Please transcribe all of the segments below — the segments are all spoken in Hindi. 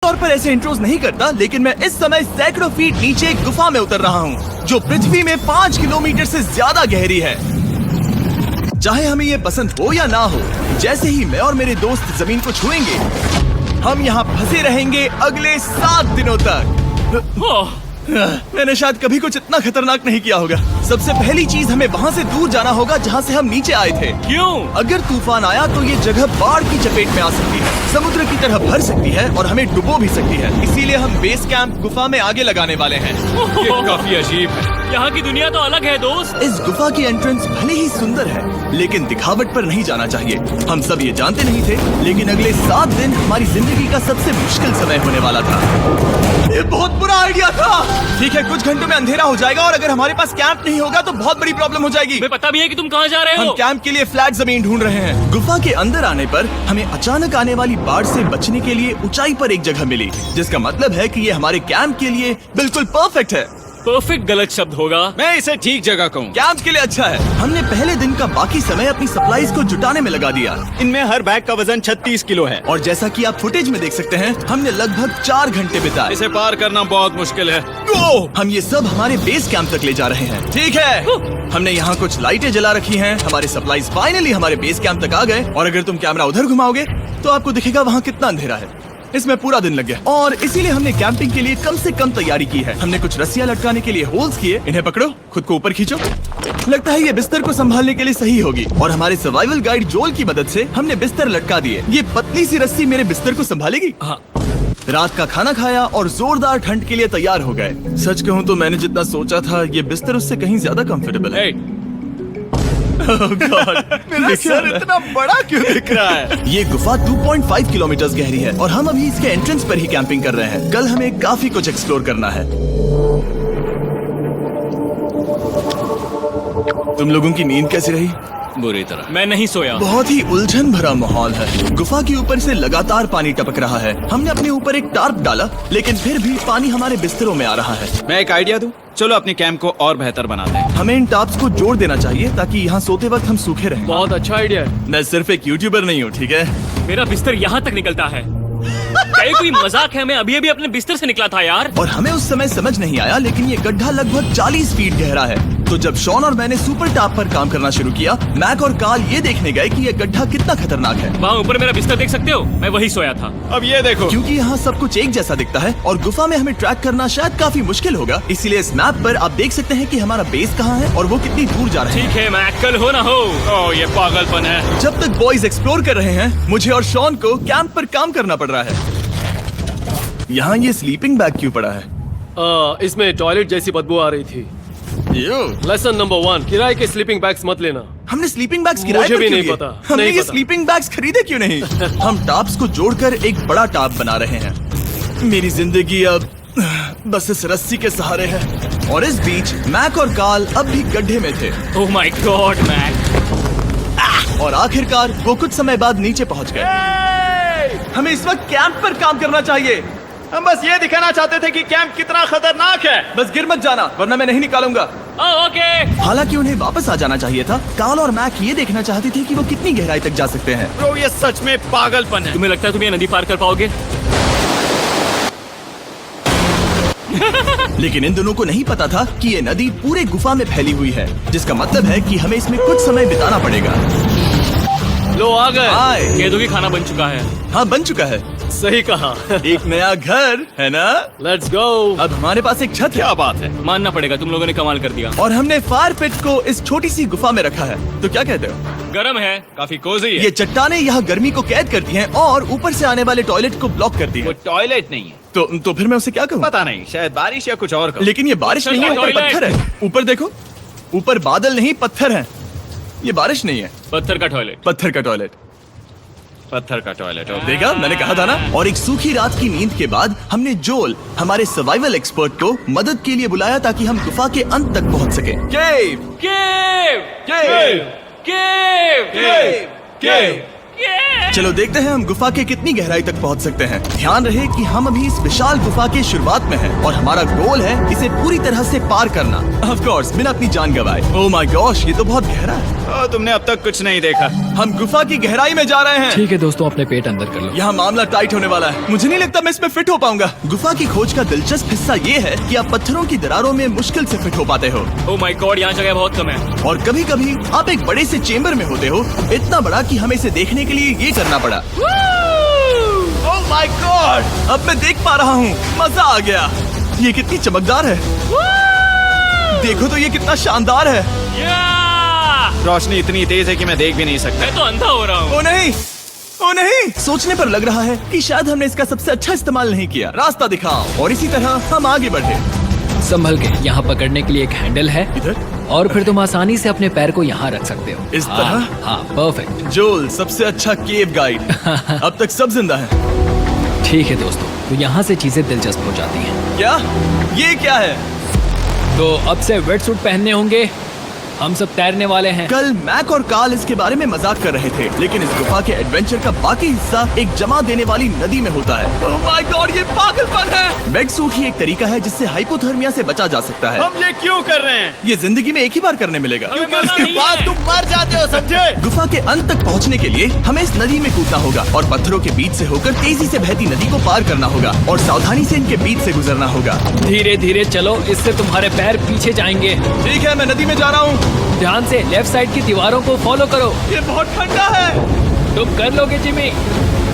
आमतौर पर ऐसे इंट्रोज नहीं करता, लेकिन मैं इस समय सैकड़ों फीट नीचे एक गुफा में उतर रहा हूँ जो पृथ्वी में 5 किलोमीटर से ज्यादा गहरी है। चाहे हमें ये पसंद हो या ना हो, जैसे ही मैं और मेरे दोस्त जमीन को छुएंगे, हम यहाँ फंसे रहेंगे अगले 7 दिनों तक। मैंने शायद कभी कुछ इतना खतरनाक नहीं किया होगा। सबसे पहली चीज, हमें वहाँ से दूर जाना होगा जहाँ से हम नीचे आए थे। क्यों? अगर तूफान आया तो ये जगह बाढ़ की चपेट में आ सकती है, समुद्र की तरह भर सकती है और हमें डुबो भी सकती है। इसीलिए हम बेस कैंप गुफा में आगे लगाने वाले हैं। ये काफी अजीब है। यहाँ की दुनिया तो अलग है दोस्त। इस गुफा की एंट्रेंस भले ही सुंदर है, लेकिन दिखावट पर नहीं जाना चाहिए। हम सब ये जानते नहीं थे, लेकिन अगले 7 दिन हमारी जिंदगी का सबसे मुश्किल समय होने वाला था। ये बहुत बुरा आइडिया था। ठीक है, कुछ घंटों में अंधेरा हो जाएगा और अगर हमारे पास कैंप नहीं होगा तो बहुत बड़ी प्रॉब्लम हो जाएगी। तुम्हें पता भी है कि तुम कहाँ जा रहे हो? हम कैंप के लिए फ्लैट जमीन ढूंढ रहे हैं। गुफा के अंदर आने पर हमें अचानक आने वाली बाढ़ से बचने के लिए ऊंचाई पर एक जगह मिली, जिसका मतलब है कि ये हमारे कैंप के लिए बिल्कुल परफेक्ट है। परफेक्ट गलत शब्द होगा। मैं इसे ठीक जगह कहूँ। कैंप के लिए अच्छा है। हमने पहले दिन का बाकी समय अपनी सप्लाईज को जुटाने में लगा दिया। इनमें हर बैग का वजन 36 किलो है। और जैसा कि आप फुटेज में देख सकते हैं, हमने लगभग 4 घंटे बिताए। इसे पार करना बहुत मुश्किल है। हम ये सब हमारे बेस कैंप तक ले जा रहे हैं। ठीक है, हमने यहाँ कुछ लाइटें जला रखी हैं। हमारे सप्लाईज फाइनली हमारे बेस कैंप तक आ गए। और अगर तुम कैमरा उधर घुमाओगे तो आपको दिखेगा वहाँ कितना अंधेरा है। इसमें पूरा दिन लग गया और इसीलिए हमने कैंपिंग के लिए कम से कम तैयारी की है। हमने कुछ रस्सियां लटकाने के लिए होल्स किए। इन्हें पकड़ो, खुद को ऊपर खींचो। लगता है ये बिस्तर को संभालने के लिए सही होगी। और हमारे सर्वाइवल गाइड जोल की मदद से हमने बिस्तर लटका दिए। ये पतली सी रस्सी मेरे बिस्तर को संभालेगी। हाँ। रात का खाना खाया और जोरदार ठंड के लिए तैयार हो गए। सच कहूँ तो मैंने जितना सोचा था, ये बिस्तर उससे कहीं ज्यादा कंफर्टेबल है। Oh God, मेरा सर इतना बड़ा क्यों दिख रहा है? ये गुफा 2.5 किलोमीटर गहरी है और हम अभी इसके एंट्रेंस पर ही कैंपिंग कर रहे हैं। कल हमें काफी कुछ एक्सप्लोर करना है। तुम लोगों की नींद कैसी रही? बुरी तरह। मैं नहीं सोया। बहुत ही उलझन भरा माहौल है। गुफा के ऊपर से लगातार पानी टपक रहा है। हमने अपने ऊपर एक टार्प डाला, लेकिन फिर भी पानी हमारे बिस्तरों में आ रहा है। मैं एक आइडिया दूं? चलो अपने कैंप को और बेहतर बनाते हैं। हमें इन टार्प्स को जोड़ देना चाहिए ताकि यहाँ सोते वक्त हम सूखे रहें। बहुत अच्छा आइडिया है। मैं सिर्फ एक यूट्यूबर नहीं हूँ, ठीक है? मेरा बिस्तर यहाँ तक निकलता है। क्या ये कोई मजाक है? मैं अभी अभी अपने बिस्तर से निकला था यार। और हमें उस समय समझ नहीं आया, लेकिन ये गड्ढा लगभग 40 फीट गहरा है। तो जब शॉन और मैंने सुपर टॉप पर काम करना शुरू किया, मैक और कार्ल ये देखने गए कि ये गड्ढा कितना खतरनाक है। वहाँ ऊपर मेरा बिस्तर देख सकते हो? मैं वही सोया था। अब ये देखो, क्योंकि यहाँ सब कुछ एक जैसा दिखता है और गुफा में हमें ट्रैक करना शायद काफी मुश्किल होगा, इसीलिए इस मैप पर आप देख सकते हैं कि हमारा बेस कहाँ है और वो कितनी दूर जा रहा है। ठीक है, मैक कल हो ना हो। ओह, ये पागलपन है। जब तक बॉयज एक्सप्लोर कर रहे हैं, मुझे और शॉन को कैंप पर काम करना पड़ रहा है। यहाँ ये स्लीपिंग बैग क्यों पड़ा है? इसमें टॉयलेट जैसी बदबू आ रही थी। लेसन नंबर 1, किराए के स्लीपिंग बैग्स मत लेना। हमने स्लीपिंग बैग्स किराए मुझे पर भी क्यों नहीं लिए? पता, हमने नहीं ये पता। स्लीपिंग बैग्स खरीदे क्यों नहीं? हम टॉप्स को जोड़कर एक बड़ा टॉप बना रहे हैं। मेरी जिंदगी अब बस इस रस्सी के सहारे है। और इस बीच मैक और कार्ल अब भी गड्ढे में थे। Oh my God Mac. और आखिरकार वो कुछ समय बाद नीचे पहुंच गए। हमें इस वक्त कैंप पर काम करना चाहिए। हम बस ये दिखाना चाहते थे कि कैंप कितना खतरनाक है। बस गिर मत जाना, वरना मैं नहीं निकालूंगा। ओके। हालांकि उन्हें वापस आ जाना चाहिए था। कार्ल और मैक ये देखना चाहते थे कि वो कितनी गहराई तक जा सकते हैं। ब्रो, ये सच में पागलपन है। तुम्हें लगता है तुम ये नदी पार कर पाओगे? लेकिन इन दोनों को नहीं पता था कि ये नदी पूरे गुफा में फैली हुई है, जिसका मतलब है कि हमें इसमें कुछ समय बिताना पड़ेगा। लो आ गए। आए। केदू की खाना बन चुका है। हाँ, बन चुका है। सही कहा। एक नया घर है ना? Let's go. अब हमारे पास एक छत है। क्या बात है। मानना पड़ेगा, तुम लोगों ने कमाल कर दिया। और हमने फायर पिट को इस छोटी सी गुफा में रखा है। तो क्या कहते हो? गरम है। काफी कोजी है। ये चट्टानें यहाँ गर्मी को कैद करती हैं और ऊपर से आने वाले टॉयलेट को ब्लॉक करती वो हैं। टॉयलेट नहीं है। तो फिर मैं उसे क्या कहूँ? पता नहीं, शायद बारिश या कुछ और कहो। लेकिन ये बारिश नहीं है, ऊपर टॉयलेट। पत्थर है। ऊपर देखो, ऊपर बादल नहीं पत्थर है। ये बारिश नहीं है, पत्थर का टॉयलेट। पत्थर का टॉयलेट। पत्थर का टॉयलेट। देखा, मैंने कहा था ना। और एक सूखी रात की नींद के बाद हमने जोल, हमारे सर्वाइवल एक्सपर्ट को मदद के लिए बुलाया ताकि हम गुफा के अंत तक पहुंच सके। केव, केव, केव, केव, केव, केव। केव। चलो देखते हैं हम गुफा के कितनी गहराई तक पहुंच सकते हैं। ध्यान रहे कि हम अभी इस विशाल गुफा के शुरुआत में हैं और हमारा गोल है इसे पूरी तरह से पार करना। ऑफ कोर्स बिना अपनी जान गंवाए। ओह माय गॉश, ये तो बहुत गहरा है। तुमने अब तक कुछ नहीं देखा। हम गुफा की गहराई में जा रहे हैं। ठीक है दोस्तों, अपने पेट अंदर कर लो। यहाँ मामला टाइट होने वाला है। मुझे नहीं लगता मैं इसमें फिट हो पाऊंगा। गुफा की खोज का दिलचस्प हिस्सा ये है कि आप पत्थरों की दरारों में मुश्किल से फिट हो पाते हो ओह माय गॉड, यहाँ जगह बहुत कम है। और कभी कभी आप एक बड़े से चेम्बर में होते हो, इतना बड़ा कि हमें इसे देखने के लिए ये करना पड़ा। ओह माय गॉड, अब मैं देख पा रहा हूँ। मजा आ गया। ये कितनी चमकदार है। देखो तो ये कितना शानदार है। रोशनी इतनी तेज है कि मैं देख भी नहीं सकता। मैं तो अंधा हो रहा हूँ। ओ नहीं, ओ नहीं, सोचने पर लग रहा है कि शायद हमने इसका सबसे अच्छा इस्तेमाल नहीं किया। रास्ता दिखाओ। और इसी तरह हम आगे बढ़े। संभल के, यहाँ पकड़ने के लिए एक हैंडल है इधर और फिर तुम आसानी से अपने पैर को यहाँ रख सकते हो। इस तरह? हाँ, परफेक्ट। जोल सबसे अच्छा केव गाइड। अब तक सब जिंदा है। ठीक है दोस्तों, तो यहाँ से चीजें दिलचस्प हो जाती हैं। क्या? ये क्या है? तो अब से वेट सूट पहनने होंगे। हम सब तैरने वाले हैं। कल मैक और कार्ल इसके बारे में मजाक कर रहे थे, लेकिन इस गुफा के एडवेंचर का बाकी हिस्सा एक जमा देने वाली नदी में होता है। ओह माय गॉड, ये पागलपन है। वेट सूट ही एक तरीका है जिससे हाइपोथर्मिया से बचा जा सकता है। हम ये क्यों कर रहे हैं? ये जिंदगी में एक ही बार करने मिलेगा। क्योंकि उसके बाद तुम मर जाते हो, समझे? गुफा के अंत तक पहुंचने के लिए हमें इस नदी में कूदना होगा और पत्थरों के बीच से होकर तेजी से बहती नदी को पार करना होगा और सावधानी से इनके बीच से गुजरना होगा। धीरे धीरे चलो, इससे तुम्हारे पैर पीछे जाएंगे। ठीक है, मैं नदी में जा रहा हूँ। ध्यान से लेफ्ट साइड की दीवारों को फॉलो करो। ये बहुत ठंडा है। तुम कर लोगे जिमी।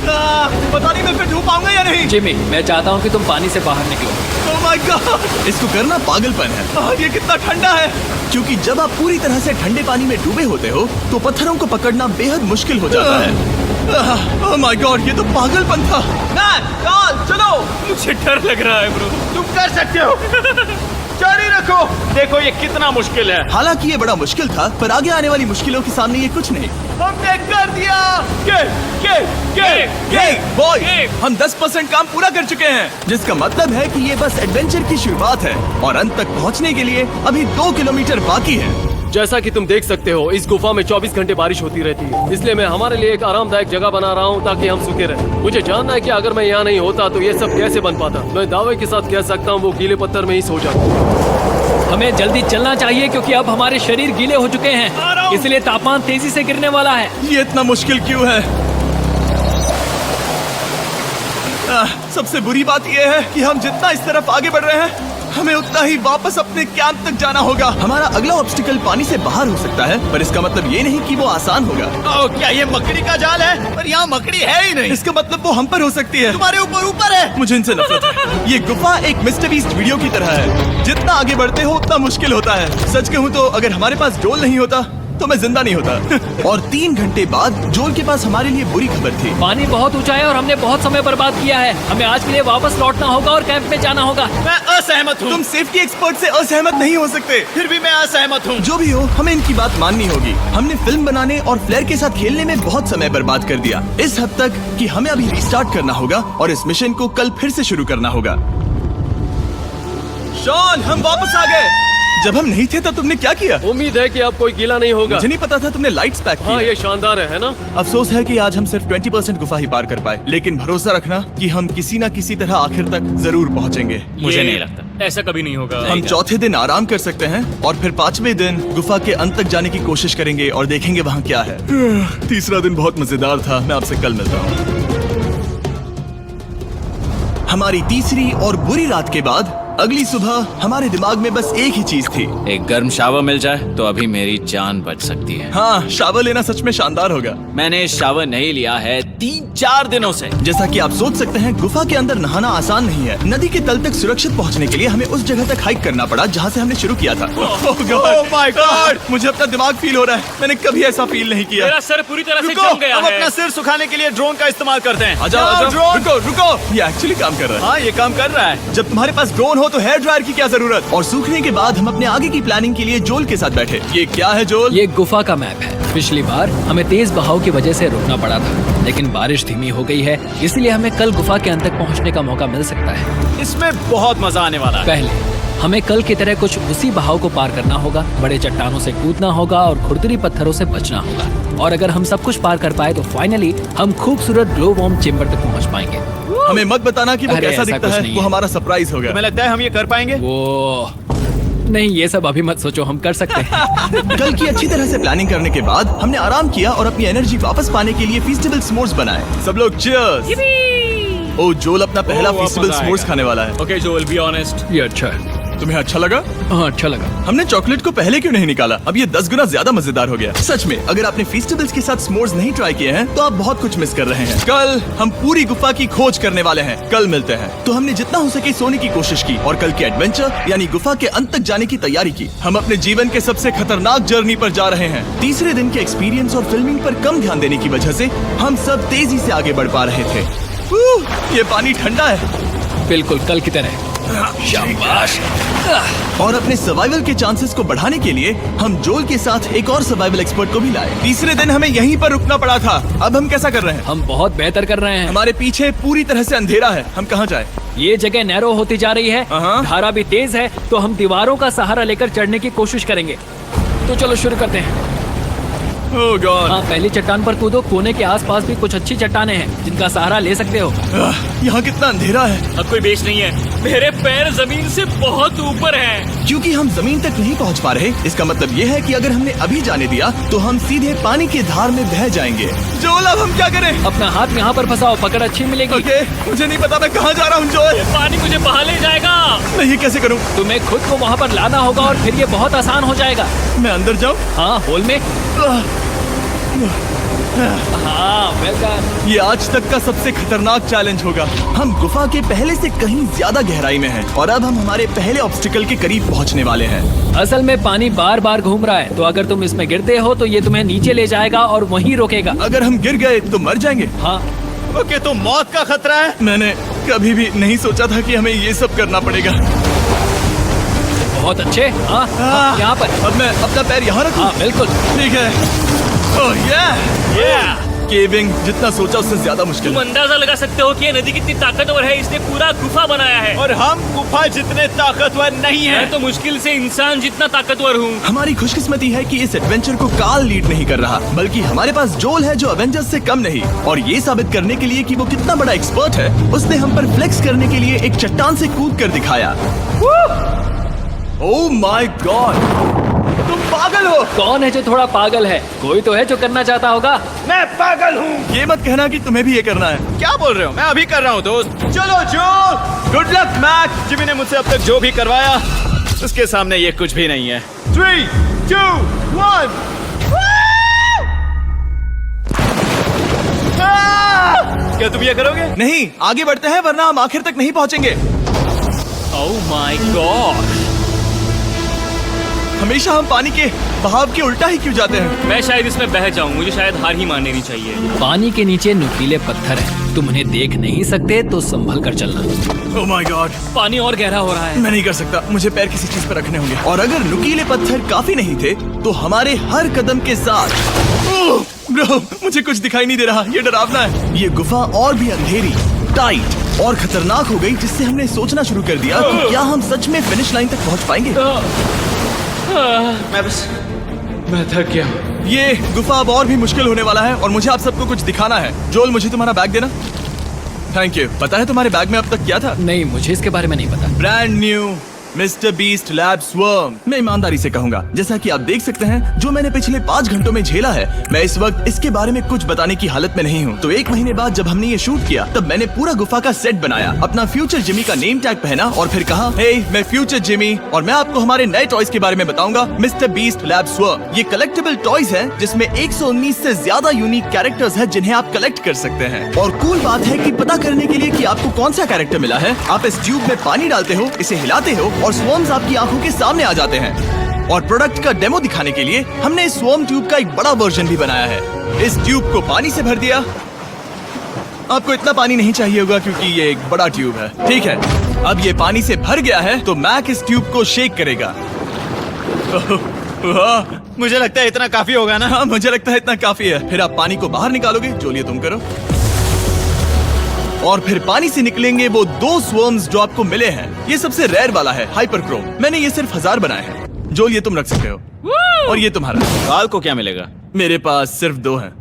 पता नहीं मैं फिट हो पाऊंगा या नहीं। जिमी, मैं चाहता हूँ कि तुम पानी से बाहर निकलो। ओह माय गॉड, इसको करना पागलपन है। ये कितना ठंडा है। क्योंकि जब आप पूरी तरह से ठंडे पानी में डूबे होते हो तो पत्थरों को पकड़ना बेहद मुश्किल हो जाता है। ओह माय गॉड, ये तो पागलपन था। चलो। मुझे डर लग रहा है ब्रो। तुम कर सकते हो। जारी रखो। देखो ये कितना मुश्किल है। हालांकि ये बड़ा मुश्किल था, पर आगे आने वाली मुश्किलों के सामने ये कुछ नहीं। हमने कर दिया। बॉय, हम 10% काम पूरा कर चुके हैं, जिसका मतलब है कि ये बस एडवेंचर की शुरुआत है और अंत तक पहुंचने के लिए अभी 2 किलोमीटर बाकी है। जैसा कि तुम देख सकते हो, इस गुफा में 24 घंटे बारिश होती रहती है। इसलिए मैं हमारे लिए एक आरामदायक जगह बना रहा हूँ ताकि हम सूखे रहें। मुझे जानना है कि अगर मैं यहाँ नहीं होता तो ये सब कैसे बन पाता। मैं दावे के साथ कह सकता हूँ वो गीले पत्थर में ही सो जाता। हमें जल्दी चलना चाहिए क्योंकि अब हमारे शरीर गीले हो चुके हैं, इसलिए तापमान तेजी से गिरने वाला है। ये इतना मुश्किल क्यों है? सबसे बुरी बात यह है कि हम जितना इस तरफ आगे बढ़ रहे हैं, हमें उतना ही वापस अपने कैंप तक जाना होगा। हमारा अगला ऑब्स्टिकल पानी से बाहर हो सकता है, पर इसका मतलब ये नहीं कि वो आसान होगा। क्या ये मकड़ी का जाल है? पर यहाँ मकड़ी है ही नहीं। इसका मतलब वो हम पर हो सकती है। तुम्हारे ऊपर है। मुझे इनसे नफरत है। ये गुफा एक मिस्टर बीस्ट वीडियो की तरह है। जितना आगे बढ़ते हो उतना मुश्किल होता है। सच कहूँ तो अगर हमारे पास जोल नहीं होता तो मैं जिंदा नहीं होता। और 3 घंटे बाद जोल के पास हमारे लिए बुरी खबर थी। पानी बहुत ऊंचा है और हमने बहुत समय बर्बाद किया है। हमें आज के लिए वापस लौटना होगा और कैंप में जाना होगा। मैं असहमत हूँ। तुम सेफ्टी एक्सपर्ट से असहमत नहीं हो सकते। फिर भी मैं असहमत हूँ। जो भी हो, हमें इनकी बात माननी होगी। हमने फिल्म बनाने और फ्लेयर के साथ खेलने में बहुत समय बर्बाद कर दिया, इस हद तक कि हमें अभी रिस्टार्ट करना होगा और इस मिशन को कल फिर से शुरू करना होगा। शॉन, हम वापस आ गए। जब हम नहीं थे तब तुमने क्या किया? उम्मीद है कि अब कोई गीला नहीं होगा। मुझे नहीं पता था तुमने लाइट्स पैक की। हाँ, ये शानदार है ना? अफसोस है कि आज हम सिर्फ 20% गुफा ही पार कर पाए, लेकिन भरोसा रखना कि हम किसी न किसी तरह आखिर तक जरूर पहुंचेंगे। मुझे नहीं लगता ऐसा कभी नहीं होगा। हम चौथे दिन आराम कर सकते हैं और फिर 5वें दिन गुफा के अंत तक जाने की कोशिश करेंगे और देखेंगे वहाँ क्या है। तीसरा दिन बहुत मजेदार था। मैं आपसे कल मिलता हूँ। हमारी तीसरी और बुरी रात के बाद अगली सुबह हमारे दिमाग में बस एक ही चीज थी। एक गर्म शावर मिल जाए तो अभी मेरी जान बच सकती है। हाँ, शावर लेना सच में शानदार होगा। मैंने शावर नहीं लिया है 3-4 दिनों से। जैसा कि आप सोच सकते हैं, गुफा के अंदर नहाना आसान नहीं है। नदी के तल तक सुरक्षित पहुंचने के लिए हमें उस जगह तक हाइक करना पड़ा जहां से हमने शुरू किया था। Oh my God! मुझे अपना दिमाग फील हो रहा है। मैंने कभी ऐसा फील नहीं किया। मेरा सर पूरी तरह से रुको, जम गया अब है। अपना सिर सुखाने के लिए ड्रोन का इस्तेमाल करते हैं। आ जाओ, ड्रोन। रुको। ये एक्चुअली काम कर रहा है। हाँ, ये काम कर रहा है। जब तुम्हारे पास ड्रोन हो तो हेयर ड्रायर की क्या जरूरत। और सूखने के बाद हम अपने आगे की प्लानिंग के लिए जोल के साथ बैठे। ये क्या है जोल? ये गुफा का मैप है। पिछली बार हमें तेज बहाव की वजह से रुकना पड़ा था, लेकिन बारिश धीमी हो गई है, इसलिए हमें कल गुफा के अंत तक पहुंचने का मौका मिल सकता है। इसमें बहुत मजा आने वाला है। पहले हमें कल की तरह कुछ उसी बहाव को पार करना होगा, बड़े चट्टानों से कूदना होगा और खुरदरी पत्थरों से बचना होगा। और अगर हम सब कुछ पार कर पाए तो फाइनली हम खूबसूरत ग्लो वॉर्म चेम्बर तक पहुंच पाएंगे। हमें मत बताना कि वो अरे, कैसा ऐसा दिखता कुछ है, नहीं वो है। हमारा सरप्राइज होगा। तुम्हें लगता है हम ये कर पाएंगे? वो नहीं, ये सब अभी मत सोचो, हम कर सकते हैं। कल की अच्छी तरह से प्लानिंग करने के बाद हमने आराम किया और अपनी एनर्जी वापस पाने के लिए फीस्टेबल स्मोर्स बनाए। सब लोग चीयर्स। ओ, जोल अपना पहला वाह, फीस्टेबल मजा स्मोर्स आएगा। खाने वाला है। ओके जोल, बी ऑनेस्ट। ये अच्छा है। तुम्हें अच्छा लगा? हाँ, अच्छा लगा। हमने चॉकलेट को पहले क्यों नहीं निकाला? अब ये 10 गुना ज्यादा मजेदार हो गया। सच में, अगर आपने फीस्टेबल्स के साथ s'mores नहीं ट्राई किए हैं तो आप बहुत कुछ मिस कर रहे हैं। कल हम पूरी गुफा की खोज करने वाले हैं। कल मिलते हैं। तो हमने जितना हो सके सोने की कोशिश की और कल के एडवेंचर यानी गुफा के अंत तक जाने की तैयारी की। हम अपने जीवन के सबसे खतरनाक जर्नी पर जा रहे हैं। तीसरे दिन के एक्सपीरियंस और फिल्मिंग पर कम ध्यान देने की वजह से हम सब तेजी से आगे बढ़ पा रहे थे। ये पानी ठंडा है। बिल्कुल कल की तरह। शाबाश। और अपने सर्वाइवल के चांसेस को बढ़ाने के लिए हम जोल के साथ एक और सर्वाइवल एक्सपर्ट को भी लाए। तीसरे दिन हमें यहीं पर रुकना पड़ा था। अब हम कैसा कर रहे हैं? हम बहुत बेहतर कर रहे हैं। हमारे पीछे पूरी तरह से अंधेरा है। हम कहाँ जाएं? ये जगह नैरो होती जा रही है, हाँ। धारा भी तेज है, तो हम दीवारों का सहारा लेकर चढ़ने की कोशिश करेंगे। तो चलो शुरू करते हैं। Oh God! हाँ, पहली चट्टान पर कूदो। कोने के आसपास भी कुछ अच्छी चट्टानें हैं जिनका सहारा ले सकते हो। यहाँ कितना अंधेरा है। अब कोई बेस नहीं है। मेरे पैर जमीन से बहुत ऊपर हैं। क्योंकि हम जमीन तक नहीं पहुँच पा रहे, इसका मतलब ये है कि अगर हमने अभी जाने दिया तो हम सीधे पानी की धार में बह जाएंगे। जोल, अब हम क्या करें? अपना हाथ यहाँ पर फंसाओ, पकड़ अच्छी मिलेगी। ओके, मुझे नहीं पता मैं कहाँ जा रहा हूँ। जोल, पानी मुझे बहा ले जाएगा। मैं ये कैसे करूँ? तुम्हें खुद को वहाँ पर लाना होगा और फिर ये बहुत आसान हो जाएगा। मैं अंदर जाऊँ? हाँ, होल में। हाँ, वेलकम। ये आज तक का सबसे खतरनाक चैलेंज होगा। हम गुफा के पहले से कहीं ज्यादा गहराई में हैं और अब हम हमारे पहले ऑब्स्टिकल के करीब पहुंचने वाले हैं। असल में पानी बार बार घूम रहा है, तो अगर तुम इसमें गिरते हो तो ये तुम्हें नीचे ले जाएगा और वहीं रोकेगा। अगर हम गिर गए तो मर जाएंगे। हाँ, ओके, तो मौत का खतरा है। मैंने कभी भी नहीं सोचा था कि हमें ये सब करना पड़ेगा। बहुत अच्छे। हाँ, हाँ, यहाँ पर। अब मैं अपना पैर यहाँ रखूं? हाँ, बिल्कुल। ठीक है। ओह केविंग जितना सोचा उससे ज्यादा मुश्किल तुम है। अंदाजा लगा सकते हो कि ये नदी कितनी ताकतवर है। इसने पूरा गुफा बनाया है। और हम गुफा जितने ताकतवर नहीं मैं है। तो मुश्किल से इंसान जितना ताकतवर हूँ। हमारी खुशकिस्मती है कि इस एडवेंचर को काल लीड नहीं कर रहा, बल्कि हमारे पास जोल है जो अवेंजर्स से कम नहीं। और ये साबित करने के लिए कि वो कितना बड़ा एक्सपर्ट है, उसने हम पर फ्लेक्स करने के लिए एक चट्टान से कूद कर दिखाया। ओह माय गॉड, तुम पागल हो। कौन है जो थोड़ा पागल है? कोई तो है जो करना चाहता होगा। मैं पागल हूँ। ये मत कहना कि तुम्हें भी ये करना है। क्या बोल रहे हो? मैं अभी कर रहा हूँ दोस्त। चलो जो, गुड लक मैक। जिमी ने मुझसे अब तक जो भी करवाया उसके सामने ये कुछ भी नहीं है। 3, 2, 1। क्या तुम ये करोगे? नहीं, आगे बढ़ते हैं वरना हम आखिर तक नहीं पहुंचेंगे। ओह माय गॉड, हमेशा हम पानी के बहाव के उल्टा ही क्यों जाते हैं? मैं शायद इसमें बह जाऊं। मुझे शायद हार ही मान लेनी चाहिए। पानी के नीचे नुकीले पत्थर हैं। तुम उन्हें देख नहीं सकते तो संभल कर चलना। ओह माय गॉड, पानी और गहरा हो रहा है। मैं नहीं कर सकता। मुझे पैर किसी चीज पर रखने होंगे। और अगर नुकीले पत्थर काफी नहीं थे तो हमारे हर कदम के साथ ब्रो, मुझे कुछ दिखाई नहीं दे रहा। ये डरावना है। ये गुफा और भी अंधेरी, टाइट और खतरनाक हो गई, जिससे हमने सोचना शुरू कर दिया कि क्या हम सच में फिनिश लाइन तक पहुंच पाएंगे। मैं थक गया हूँ। ये गुफा अब और भी मुश्किल होने वाला है और मुझे आप सबको कुछ दिखाना है। जोल, मुझे तुम्हारा बैग देना। Thank you. पता है तुम्हारे बैग में अब तक क्या था? नहीं, मुझे इसके बारे में नहीं पता। Brand new mister beast lab swarm. मैं ईमानदारी से कहूंगा, जैसा कि आप देख सकते हैं, जो मैंने पिछले 5 घंटों में झेला है, मैं इस वक्त इसके बारे में कुछ बताने की हालत में नहीं हूँ। तो 1 महीने बाद जब हमने ये शूट किया, तब मैंने पूरा गुफा का सेट बनाया, अपना फ्यूचर जिमी का नेम टैग पहना और फिर कहा, हे मैं फ्यूचर जिमी और मैं आपको हमारे नए टॉयज के बारे में बताऊंगा, मिस्टर बीस्ट लैब स्वर्म। ये कलेक्टेबल टॉयज है जिसमें 119 से ज्यादा यूनिक कैरेक्टर्स है जिन्हें आप कलेक्ट कर सकते हैं। और कूल बात है कि पता करने के लिए कि आपको कौन सा कैरेक्टर मिला है, आप इस ट्यूब में पानी डालते हो, इसे हिलाते हो और स्वर्म्स आपकी आंखों के सामने आ जाते हैं। और प्रोडक्ट का डेमो दिखाने के लिए हमने इस स्वॉर्म ट्यूब का एक बड़ा वर्जन भी बनाया है। इस ट्यूब को पानी से भर दिया। आपको इतना पानी नहीं चाहिए होगा क्योंकि ये एक बड़ा ट्यूब है। ठीक है, अब ये पानी से भर गया है तो मैक इस ट्यूब को शेक करेगा। मुझे लगता है इतना काफी होगा ना? हाँ, मुझे लगता है इतना काफी है। फिर आप पानी को बाहर निकालोगे। जोलिए तुम करो। और फिर पानी से निकलेंगे वो 2 स्वर्म्स जो आपको मिले हैं। ये सबसे रेयर वाला है, हाइपरक्रोम। मैंने ये सिर्फ 1000 बनाए हैं। जोल, ये तुम रख सकते हो। और ये तुम्हारा। काल को क्या मिलेगा? मेरे पास सिर्फ 2 हैं।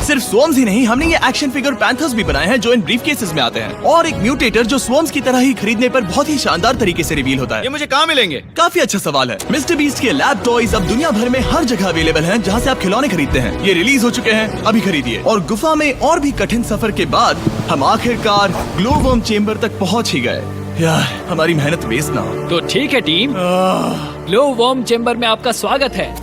सिर्फ स्वॉर्म्स ही नहीं, हमने ये एक्शन फिगर पैंथर्स भी बनाए हैं जो इन ब्रीफ केसेस में आते हैं, और एक म्यूटेटर जो स्वॉर्म्स की तरह ही खरीदने पर बहुत ही शानदार तरीके से रिवील होता ये है। मुझे कहाँ मिलेंगे? काफी अच्छा सवाल है। मिस्टर बीस्ट के लैब टॉयज अब दुनिया भर में हर जगह अवेलेबल हैं जहां से आप खिलौने खरीदते हैं। ये रिलीज हो चुके हैं, अभी खरीदिए। और गुफा में और भी कठिन सफर के बाद हम आखिरकार ग्लो वर्म चेम्बर तक पहुंच ही गए। यार, हमारी मेहनत वेस्ट ना हो। तो ठीक है टीम, ग्लो वर्म चेम्बर में आपका स्वागत है।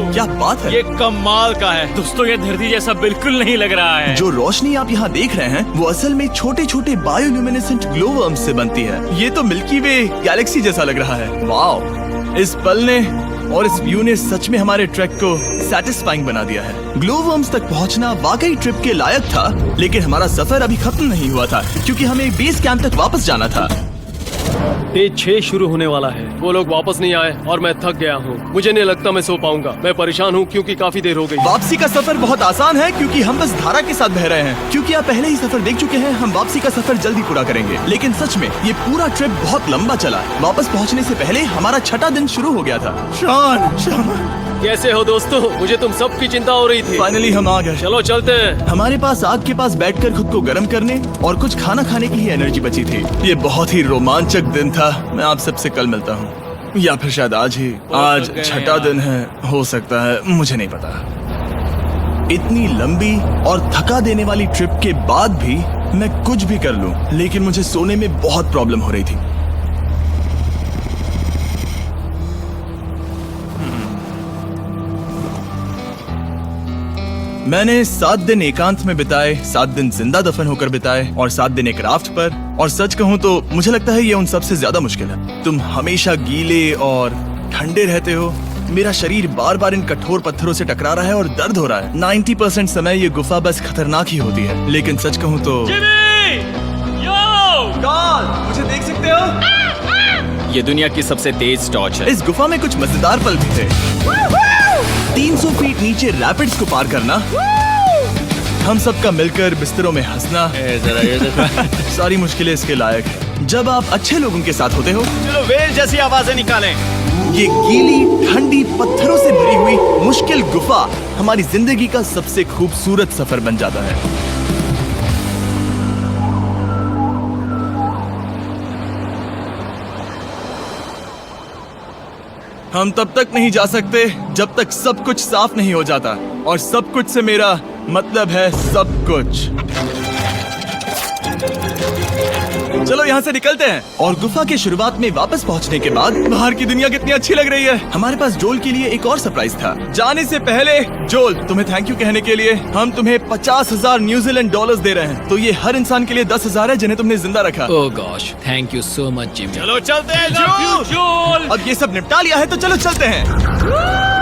क्या बात है! ये कमाल का है। दोस्तों ये धरती जैसा बिल्कुल नहीं लग रहा है। जो रोशनी आप यहाँ देख रहे हैं वो असल में छोटे छोटे बायोल्यूमिनेसेंट ग्लो वर्म्स से बनती है। ये तो मिल्की वे गैलेक्सी जैसा लग रहा है। वाओ! इस पल ने और इस व्यू ने सच में हमारे ट्रैक को सैटिस्फाइंग बना दिया है। ग्लो वर्म्स तक पहुँचना वाकई ट्रिप के लायक था, लेकिन हमारा सफर अभी खत्म नहीं हुआ था क्योंकि हमें बेस कैंप तक वापस जाना था। डे 6 शुरू होने वाला है। वो लोग वापस नहीं आए और मैं थक गया हूँ। मुझे नहीं लगता मैं सो पाऊंगा। मैं परेशान हूँ क्योंकि काफी देर हो गई। वापसी का सफर बहुत आसान है क्योंकि हम बस धारा के साथ बह रहे हैं। क्योंकि आप पहले ही सफर देख चुके हैं, हम वापसी का सफर जल्दी पूरा करेंगे। लेकिन सच में ये पूरा ट्रिप बहुत लंबा चला। वापस पहुंचने से पहले हमारा 6वां दिन शुरू हो गया था। शान, कैसे हो दोस्तों? मुझे तुम सबकी चिंता हो रही थी। फाइनली हम आ गए। चलो चलते हैं। हमारे पास आग के पास बैठकर खुद को गर्म करने और कुछ खाना खाने की ही एनर्जी बची थी। ये बहुत ही रोमांचक दिन था। मैं आप सबसे कल मिलता हूँ, या फिर शायद आज ही। आज 6वां दिन है, हो सकता है, मुझे नहीं पता। इतनी लंबी और थका देने वाली ट्रिप के बाद भी मैं कुछ भी कर लूं, लेकिन मुझे सोने में बहुत प्रॉब्लम हो रही थी। मैंने 7 दिन एकांत में बिताए, 7 दिन जिंदा दफन होकर बिताए और 7 दिन एक राफ्ट पर। और सच कहूँ तो मुझे लगता है ये उन सबसे ज्यादा मुश्किल है। तुम हमेशा गीले और ठंडे रहते हो। मेरा शरीर बार बार इन कठोर पत्थरों से टकरा रहा है और दर्द हो रहा है। 90% समय ये गुफा बस खतरनाक ही होती है। लेकिन सच कहूँ तो मुझे देख सकते हो? ये दुनिया की सबसे तेज टॉर्च है। इस गुफा में कुछ मजेदार पल भी थे। 300 फीट नीचे रैपिड्स को पार करना, हम सबका मिलकर बिस्तरों में हंसना, सारी मुश्किलें इसके लायक है जब आप अच्छे लोगों के साथ होते हो। चलो वेल जैसी आवाजें निकालें। ये गीली ठंडी पत्थरों से भरी हुई मुश्किल गुफा हमारी जिंदगी का सबसे खूबसूरत सफर बन जाता है। हम तब तक नहीं जा सकते जब तक सब कुछ साफ नहीं हो जाता, और सब कुछ से मेरा मतलब है सब कुछ। चलो यहाँ से निकलते हैं। और गुफा के शुरुआत में वापस पहुँचने के बाद बाहर की दुनिया कितनी अच्छी लग रही है। हमारे पास जोल के लिए एक और सरप्राइज था। जाने से पहले जोल, तुम्हें थैंक यू कहने के लिए हम तुम्हें 50,000 न्यूजीलैंड डॉलर्स दे रहे हैं। तो ये हर इंसान के लिए 10,000 है जिन्हें तुमने जिंदा रखा। Oh gosh, thank you so much Jimmy. चलो चलते हैं जोल। जोल। अब ये सब निपटा लिया है तो चलो चलते हैं।